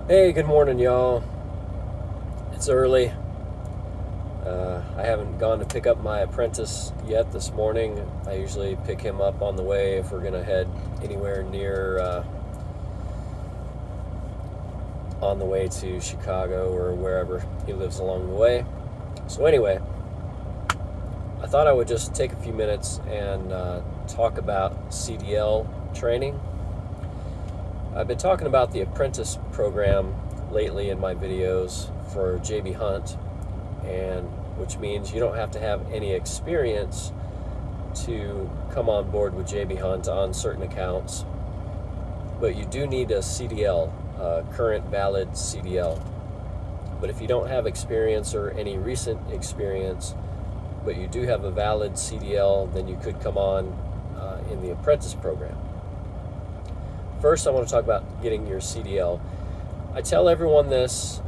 Hey, good morning, y'all. It's early. I haven't gone to pick up my apprentice yet this morning. I usually pick him up on the way if we're going to head anywhere near on the way to Chicago or wherever he lives along the way. So, anyway, I thought I would just take a few minutes and talk about CDL training. I've been talking about the apprentice program lately in my videos for JB Hunt, and which means you don't have to have any experience to come on board with JB Hunt on certain accounts, but you do need a CDL, current valid CDL. But if you don't have experience or any recent experience, but you do have a valid CDL, then you could come on in the apprentice program. First, I want to talk about getting your CDL. I tell everyone this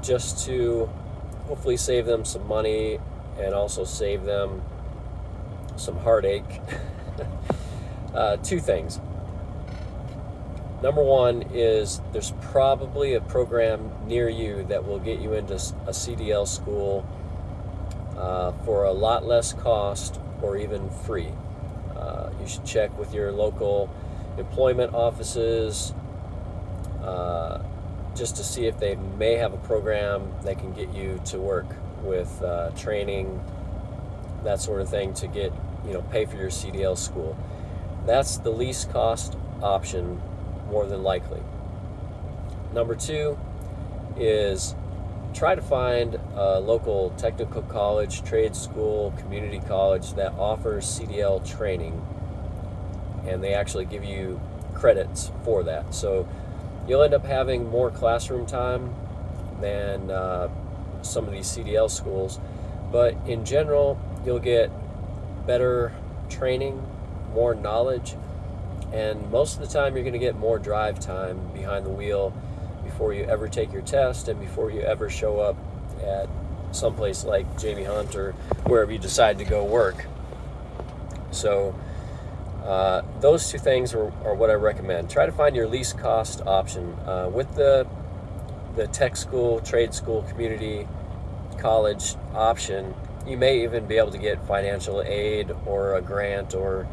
just to hopefully save them some money and also save them some heartache. Two things. Number one is there's probably a program near you that will get you into a CDL school for a lot less cost or even free. You should check with your local employment offices just to see if they may have a program that can get you to work with training, that sort of thing, to get, pay for your CDL school. That's the least cost option, more than likely. Number two is try to find a local technical college, trade school, community college that offers CDL training, and they actually give you credits for that. So you'll end up having more classroom time than some of these CDL schools, but in general, you'll get better training, more knowledge, and most of the time you're going to get more drive time behind the wheel before you ever take your test and before you ever show up at someplace like JB Hunt or wherever you decide to go work. So those two things are what I recommend. Try to find your least cost option. With the tech school, trade school, community college option, you may even be able to get financial aid or a grant or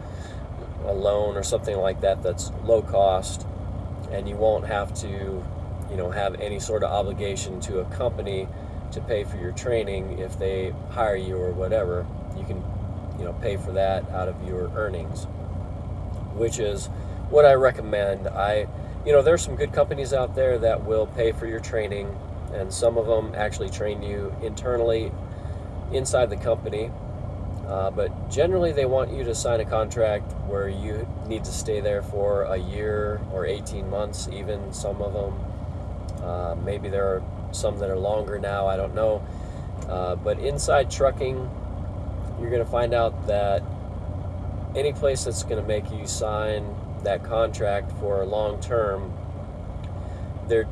a loan or something like that that's low cost, and you won't have to have any sort of obligation to a company to pay for your training. If they hire you or whatever, you can pay for that out of your earnings, which is what I recommend. There's some good companies out there that will pay for your training, and some of them actually train you internally inside the company. But generally they want you to sign a contract where you need to stay there for a year or 18 months, even some of them. Maybe there are some that are longer now, I don't know. But inside trucking, you're going to find out that any place that's going to make you sign that contract for long term, they're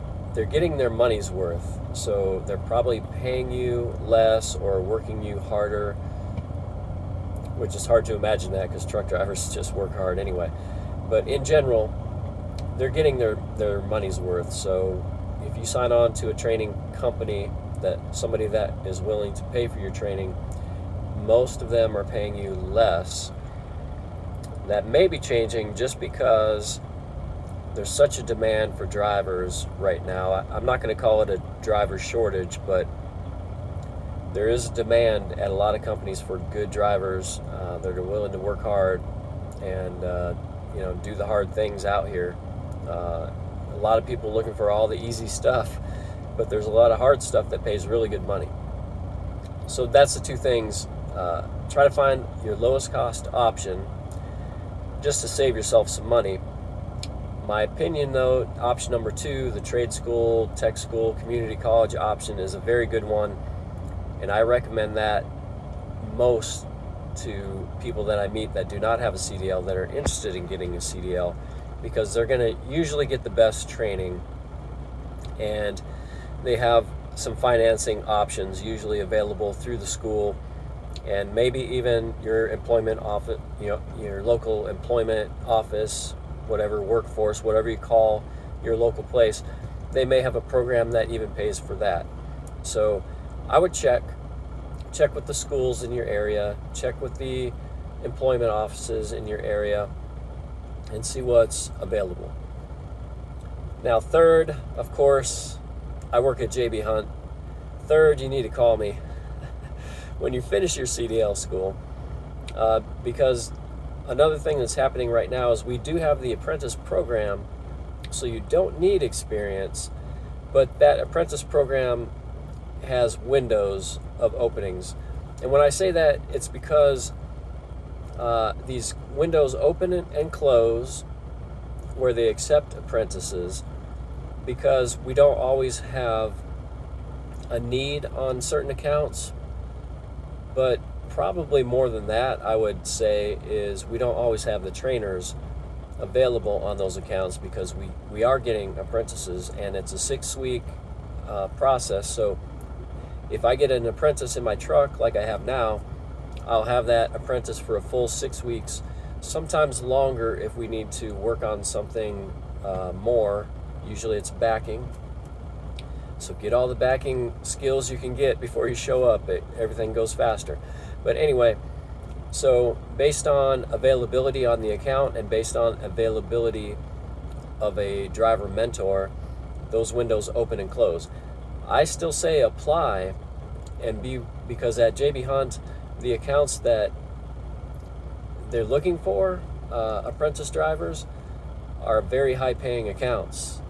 getting their money's worth. So they're probably paying you less or working you harder, which is hard to imagine that because truck drivers just work hard anyway. But in general, they're getting their money's worth. So if you sign on to a training company, that somebody that is willing to pay for your training, most of them are paying you less. That may be changing just because there's such a demand for drivers right now. I'm not going to call it a driver shortage, but there is a demand at a lot of companies for good drivers that are willing to work hard and do the hard things out here. A lot of people looking for all the easy stuff, but there's a lot of hard stuff that pays really good money. So that's the two things. Try to find your lowest cost option just to save yourself some money. My opinion, though, option number two, the trade school, tech school, community college option, is a very good one, and I recommend that most to people that I meet that do not have a CDL, that are interested in getting a CDL, because they're going to usually get the best training, and they have some financing options usually available through the school, and maybe even your employment office, your local employment office, whatever, workforce, whatever you call your local place, they may have a program that even pays for that. So I would check with the schools in your area, check with the employment offices in your area, and see what's available. Now, third, of course, I work at JB Hunt. Third, you need to call me when you finish your CDL school, because another thing that's happening right now is we do have the apprentice program, so you don't need experience, but that apprentice program has windows of openings. And when I say that, it's because these windows open and close where they accept apprentices, because we don't always have a need on certain accounts. But probably more than that, I would say, is we don't always have the trainers available on those accounts, because we are getting apprentices, and it's a 6-week process. So if I get an apprentice in my truck like I have now, I'll have that apprentice for a full 6 weeks, sometimes longer if we need to work on something more. Usually it's backing. So get all the backing skills you can get before you show up. Everything goes faster. But anyway, so based on availability on the account and based on availability of a driver mentor, those windows open and close. I still say apply, because at JB Hunt, the accounts that they're looking for, apprentice drivers, are very high paying accounts.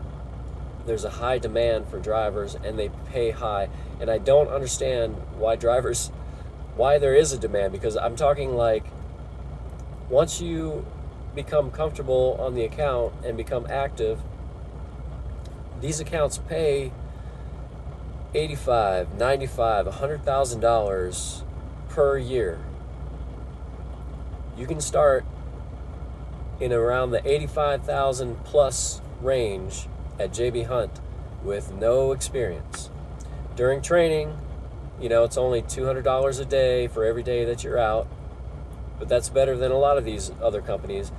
There's a high demand for drivers, and they pay high. And I don't understand why there is a demand, because I'm talking like, once you become comfortable on the account and become active, these accounts pay $85,000, $95,000, $100,000 per year. You can start in around the $85,000 plus range at JB Hunt with no experience. During training, it's only $200 a day for every day that you're out, but that's better than a lot of these other companies.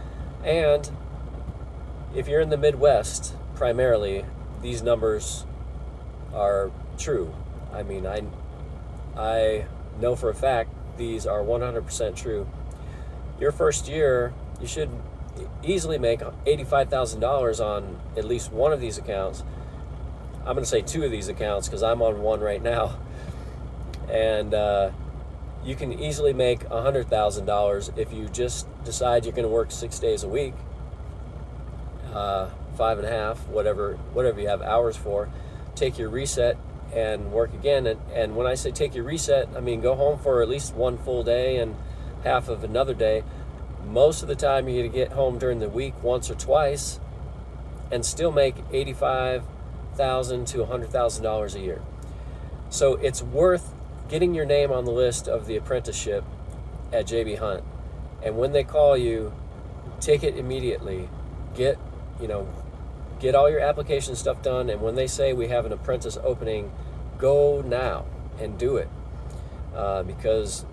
And if you're in the Midwest, primarily, these numbers are true. I mean, I know for a fact these are 100% true. Your first year, you should easily make $85,000 on at least one of these accounts. I'm going to say two of these accounts because I'm on one right now. And you can easily make $100,000 if you just decide you're going to work 6 days a week, 5.5, whatever you have hours for. Take your reset and work again. And when I say take your reset, I mean go home for at least one full day and half of another day. Most of the time you're going to get home during the week once or twice and still make $85,000 to $100,000 a year. So it's worth getting your name on the list of the apprenticeship at JB Hunt. And when they call you, take it immediately. Get all your application stuff done, and when they say we have an apprentice opening, go now and do it. Because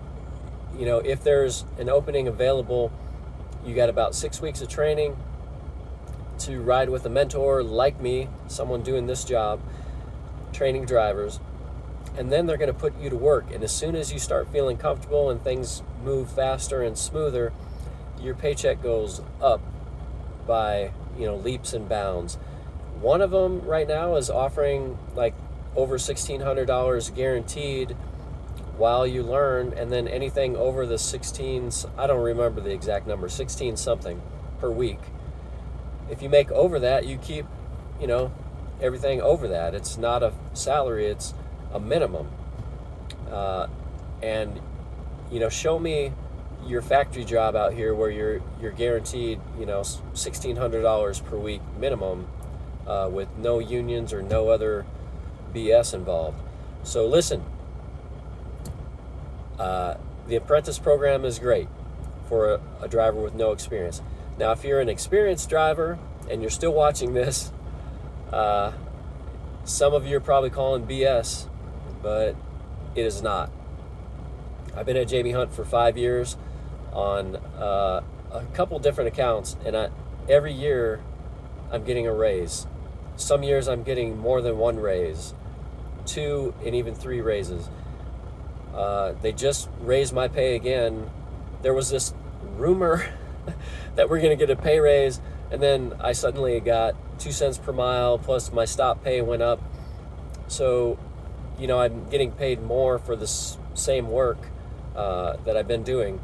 if there's an opening available, you got about 6 weeks of training to ride with a mentor like me, someone doing this job, training drivers, and then they're going to put you to work. And as soon as you start feeling comfortable and things move faster and smoother, your paycheck goes up by leaps and bounds. One of them right now is offering like over $1,600 guaranteed while you learn, and then anything over the 16, I don't remember the exact number, 16 something per week. If you make over that, you keep everything over that. It's not a salary, it's a minimum. And show me your factory job out here where you're guaranteed $1,600 per week minimum, with no unions or no other BS involved. So listen, the apprentice program is great for a driver with no experience. Now, if you're an experienced driver and you're still watching this, some of you are probably calling BS, but it is not. I've been at JB Hunt for 5 years on a couple different accounts, and every year I'm getting a raise. some years I'm getting more than one raise, 2 and even 3 raises. They just raised my pay again. There was this rumor that we're going to get a pay raise, and then I suddenly got 2 cents per mile, plus my stop pay went up. So, I'm getting paid more for this same work that I've been doing,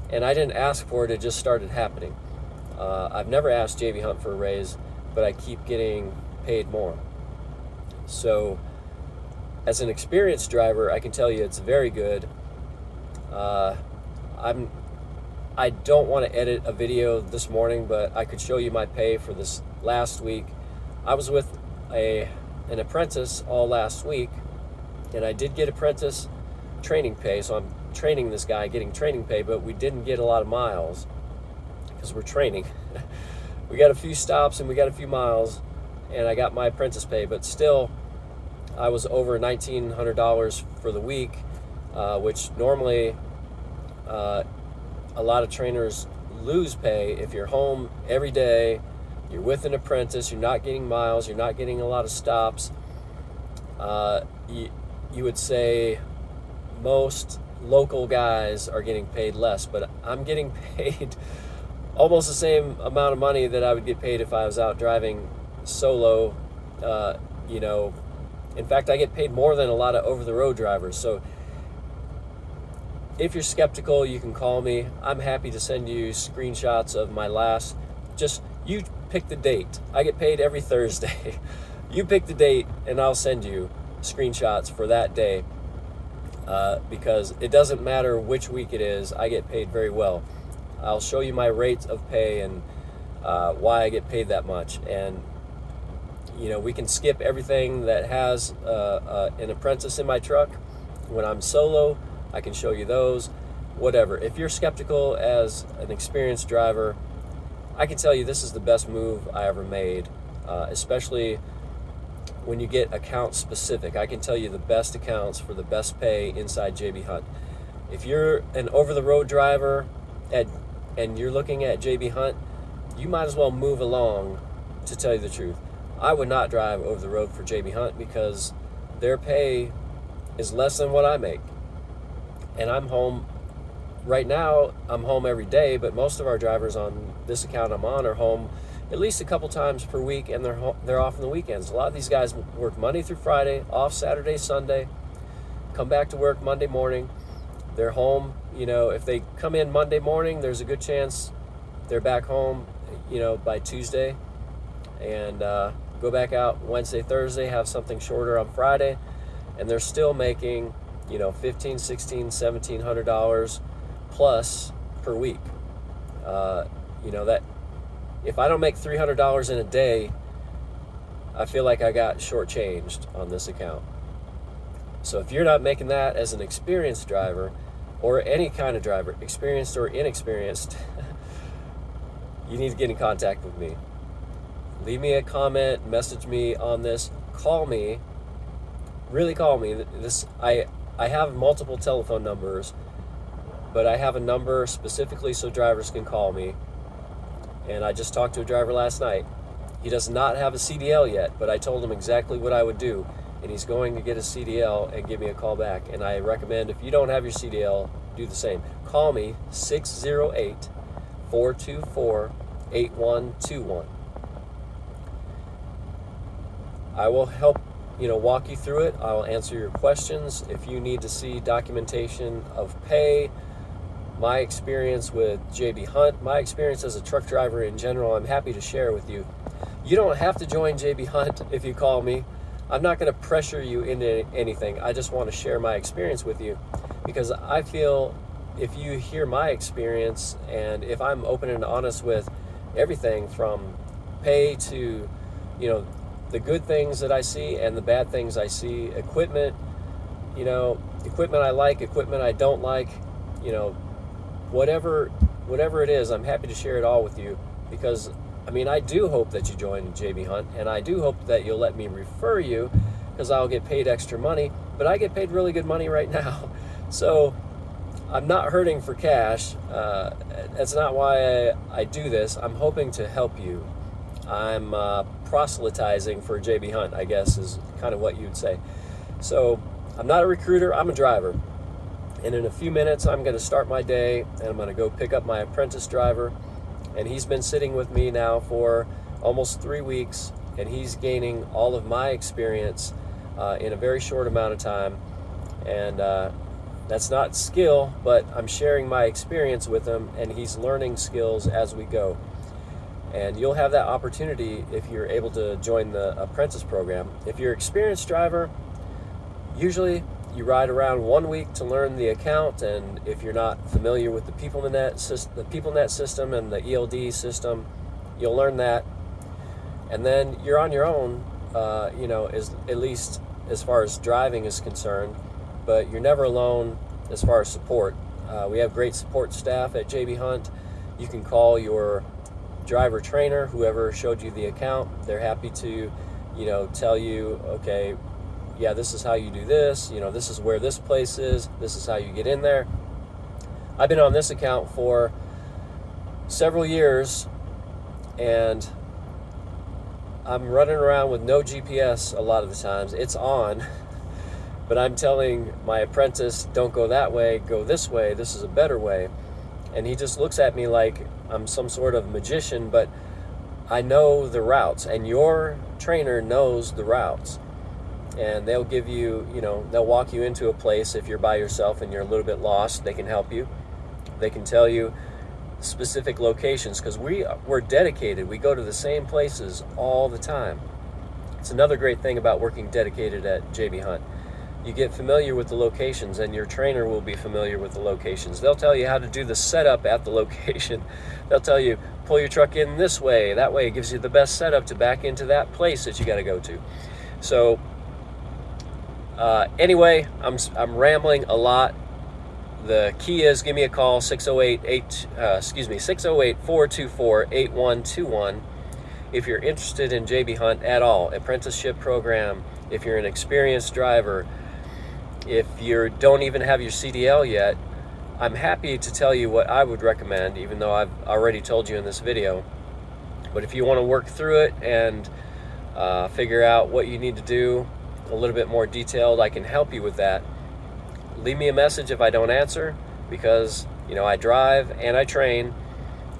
and I didn't ask for it. It just started happening. I've never asked JB Hunt for a raise, but I keep getting paid more. So, as an experienced driver, I can tell you it's very good. I don't want to edit a video this morning, but I could show you my pay for this last week. I was with an apprentice all last week, and I did get apprentice training pay, so I'm training this guy, getting training pay, but we didn't get a lot of miles because we're training. We got a few stops and we got a few miles, and I got my apprentice pay, but still I was over $1,900 for the week, which normally a lot of trainers lose pay if you're home every day, you're with an apprentice, you're not getting miles, you're not getting a lot of stops. You would say most local guys are getting paid less, but I'm getting paid almost the same amount of money that I would get paid if I was out driving solo. In fact, I get paid more than a lot of over-the-road drivers. So if you're skeptical, you can call me. I'm happy to send you screenshots of my last. Just you pick the date. I get paid every Thursday. You pick the date, and I'll send you screenshots for that day, because it doesn't matter which week it is. I get paid very well. I'll show you my rates of pay and why I get paid that much. And we can skip everything that has an apprentice in my truck. When I'm solo, I can show you those. Whatever. If you're skeptical as an experienced driver, I can tell you this is the best move I ever made, especially when you get account specific. I can tell you the best accounts for the best pay inside JB Hunt. If you're an over-the-road driver and you're looking at JB Hunt, you might as well move along, to tell you the truth. I would not drive over the road for JB Hunt because their pay is less than what I make. And I'm home right now. I'm home every day, but most of our drivers on this account I'm on are home at least a couple times per week, and they're off on the weekends. A lot of these guys work Monday through Friday, off Saturday, Sunday, come back to work Monday morning. They're home. If they come in Monday morning, there's a good chance they're back home, by Tuesday, and go back out Wednesday, Thursday, have something shorter on Friday, and they're still making, $1,500, $1,600, $1,700 plus per week. That if I don't make $300 in a day, I feel like I got shortchanged on this account. So if you're not making that as an experienced driver, or any kind of driver, experienced or inexperienced, you need to get in contact with me. Leave me a comment, message me on this, call me, really call me. I have multiple telephone numbers, but I have a number specifically so drivers can call me. And I just talked to a driver last night. He does not have a CDL yet, but I told him exactly what I would do, and he's going to get a CDL and give me a call back. And I recommend, if you don't have your CDL, do the same. Call me, 608-424-8121. I will help walk you through it. I'll answer your questions. If you need to see documentation of pay, my experience with JB Hunt, my experience as a truck driver in general, I'm happy to share with you. You don't have to join JB Hunt if you call me. I'm not going to pressure you into anything. I just want to share my experience with you, because I feel if you hear my experience, and if I'm open and honest with everything from pay to, the good things that I see and the bad things I see, equipment I like, equipment I don't like, whatever it is, I'm happy to share it all with you, because I do hope that you join JB Hunt, and I do hope that you'll let me refer you, because I'll get paid extra money, but I get paid really good money right now. So I'm not hurting for cash. That's not why I do this. I'm hoping to help you. I'm proselytizing for JB Hunt, I guess is kind of what you'd say. So I'm not a recruiter, I'm a driver. And in a few minutes, I'm going to start my day, and I'm going to go pick up my apprentice driver. And he's been sitting with me now for almost 3 weeks, and he's gaining all of my experience in a very short amount of time. And that's not skill, but I'm sharing my experience with him, and he's learning skills as we go. And you'll have that opportunity if you're able to join the apprentice program. If you're an experienced driver, usually you ride around 1 week to learn the account, and if you're not familiar with the PeopleNet system and the ELD system, you'll learn that. And then you're on your own, at least as far as driving is concerned, but you're never alone as far as support. We have great support staff at JB Hunt. You can call your driver trainer, whoever showed you the account. They're happy to, tell you, okay, yeah, this is how you do this, this is where this place is, this is how you get in there. I've been on this account for several years, and I'm running around with no GPS a lot of the times. It's on, but I'm telling my apprentice, don't go that way, go this way, this is a better way. And he just looks at me like I'm some sort of magician, but I know the routes, and your trainer knows the routes. And they'll give you, they'll walk you into a place if you're by yourself and you're a little bit lost. They can help you. They can tell you specific locations, because we're dedicated. We go to the same places all the time. It's another great thing about working dedicated at JB Hunt. You get familiar with the locations, and your trainer will be familiar with the locations. They'll tell you how to do the setup at the location. They'll tell you, pull your truck in this way. That way it gives you the best setup to back into that place that you got to go to. So anyway, I'm rambling a lot. The key is, give me a call, 608-424-8121. If you're interested in JB Hunt at all, apprenticeship program, if you're an experienced driver, if you don't even have your CDL yet, I'm happy to tell you what I would recommend, even though I've already told you in this video. But if you want to work through it and figure out what you need to do a little bit more detailed, I can help you with that. Leave me a message if I don't answer, because I drive and I train,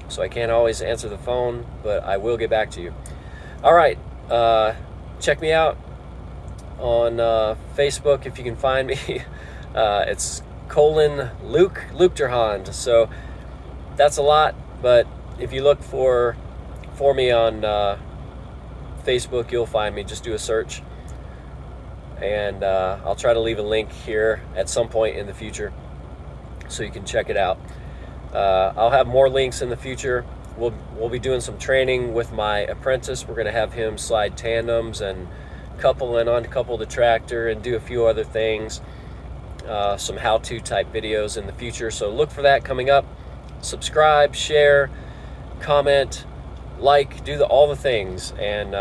so I can't always answer the phone, but I will get back to you. All right, check me out on Facebook if you can find me. It's Luke Derhand. So that's a lot, but if you look for me on Facebook, you'll find me. Just do a search, and I'll try to leave a link here at some point in the future so you can check it out. I'll have more links in the future. We'll be doing some training with my apprentice. We're going to have him slide tandems and couple and uncouple the tractor and do a few other things, some how-to type videos in the future. So look for that coming up. Subscribe, share, comment, like, do all the things, and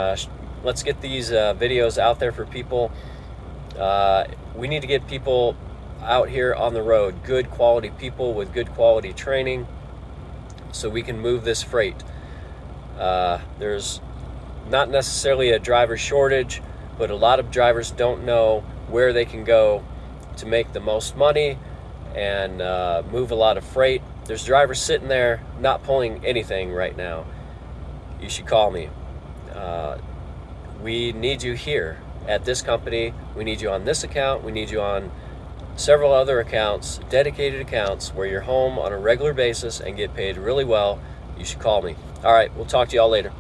let's get these videos out there for people. We need to get people out here on the road, good quality people with good quality training, so we can move this freight. There's not necessarily a driver shortage, but a lot of drivers don't know where they can go to make the most money and move a lot of freight. There's drivers sitting there not pulling anything right now. You should call me. We need you here at this company. We need you on this account. We need you on several other accounts, dedicated accounts, where you're home on a regular basis and get paid really well. You should call me. All right, we'll talk to y'all later.